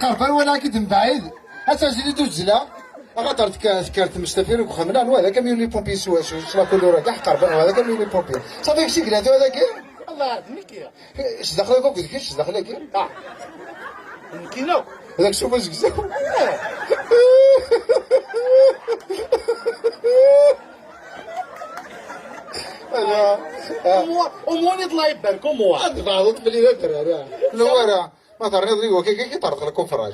قربان ولكن من بعيد اساسي دوزلا خاطر تكرت مستفير وخمنا هذا كاميون لي بومبي سوا شنو كل راه كاع قربان هذا كاميون لي بومبي صافي شي قلاتو هذاك الله يعطيك اش دخلك قلت لك اش دخلك كينو هذاك شوف واش قزا انا وموني الله يبارك ومو عاد بعض بلي لا درا لا ما ترى هو كي طرق لكم فراج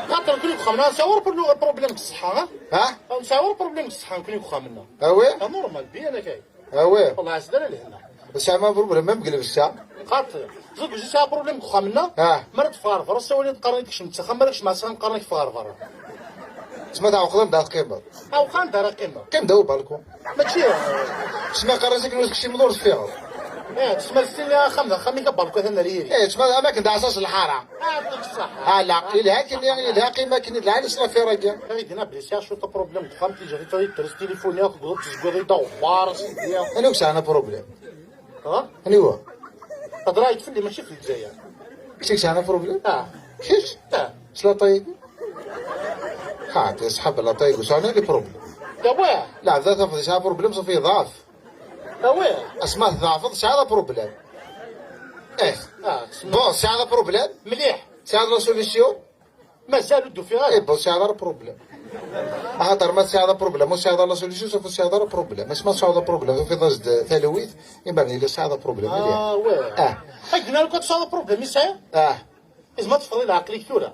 خاطر كل خمنا نصور بروبليم الصحة ها نصور بروبليم الصحة كل خمنا اوي نورمال بي انا كاي اوي والله عسدنا لهنا بس ما بروبليم ما مقلب الساعه خاطر زوج جا بروبليم خمنا مرض فارفر سوالي تقرنيك شمت مالكش مع سام قرنيك فارفر تسمى تاع قدام دار قيمه او كان دار قيمه كم داو بالكم ماشي تسمى قرنتك نوز شي مدور فيها تسمى السنة خمسة بالكو هنا ريري تسمى اماكن تاع اساس الحاره صح لا لا قيمه كاين لا نصرا في رجال هنا بليسيا شو تا بروبليم فهمتي جري تريس تليفون ياك قلت تزقري دوار سيديا انا وش انا بروبليم ها انا هو تدرايت في اللي ماشي في الجزائر كيش انا بروبليم كيش شلا طيب اسحب لا طيب وش انا لي بروبليم واه لا ذات فضي شاب بروبليم صافي ضعف واه اسماء ضعف شي هذا بروبليم بون سي هذا بروبليم مليح سي هذا سوليسيون مازالوا دو فيها بون سي هذا بروبليم خاطر ما سي هذا بروبليم وسي هذا لا سوليسيون سوف سي هذا بروبليم اسماء سي هذا بروبليم في ضجد ثالويت يبان لي سي هذا بروبليم مليح واه قلنا لك سي هذا بروبليم يسعى لازم تفضي لعقلك ثورة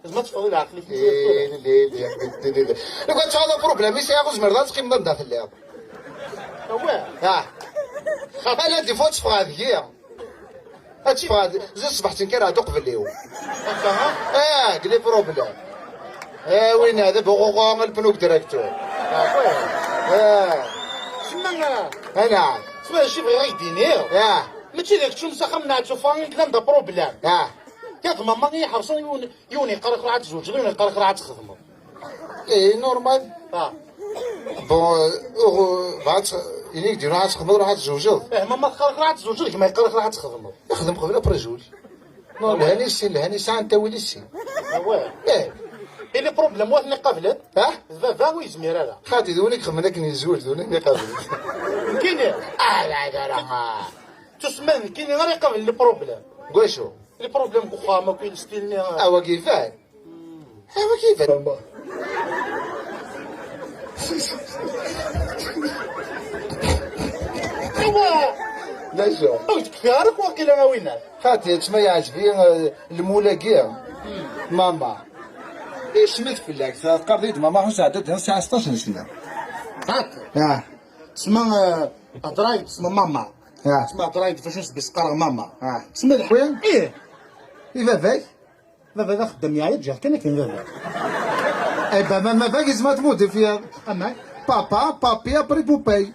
لازم تفضي لعقلك ثورة لو كنت هذا بروبليم يسعى ياخذ مرضى تقيم ضد في اللعب واه انا دي فوت فاضيه هادشي فاضي زيد صبحت نكر ادوق في اليوم قلي بروبليم وين هذا بوغوغو البنوك ديريكتور سمعنا انا سمعنا شي بغا يديني ماشي داك شو مسخم نعتو فان كلام دا بروبليم ياك ماما يحرصون يوني قرق راه تزوج يوني قرق راه تخدموا نورمال بون بعد يعني ديرو راه تخدموا راه تزوجوا ماما قرق راه تزوج لك ما يقرق راه تخدموا يخدم قبل برجول الهاني السين الهاني ساعه انت ولي السين اللي بروبليم واحد اللي قابلت ذا هو يزمير هذا خاطي دونك خمنا كني نزول دونك قابلت كاين لا راه تسمى كاين غير يقابل لي بروبليم قول شو لي بروبليم بخامه كاين ستيلني كيفاه كيفاه لا شو كثارك واقيلا ما ويناش خاطي تسمى يعجبني المولاقيه ماما ايش مثل لك قريت ماما حس عددها الساعه 16 سنه تسمى درايد تسمى ماما تسمى درايد فاش نسبي سقر ماما تسمى الحوين باباك بابا خدام معايا تجاه كان بابا اي بابا ما باقي ما تموت فيها اما بابا بابي ابري بوباي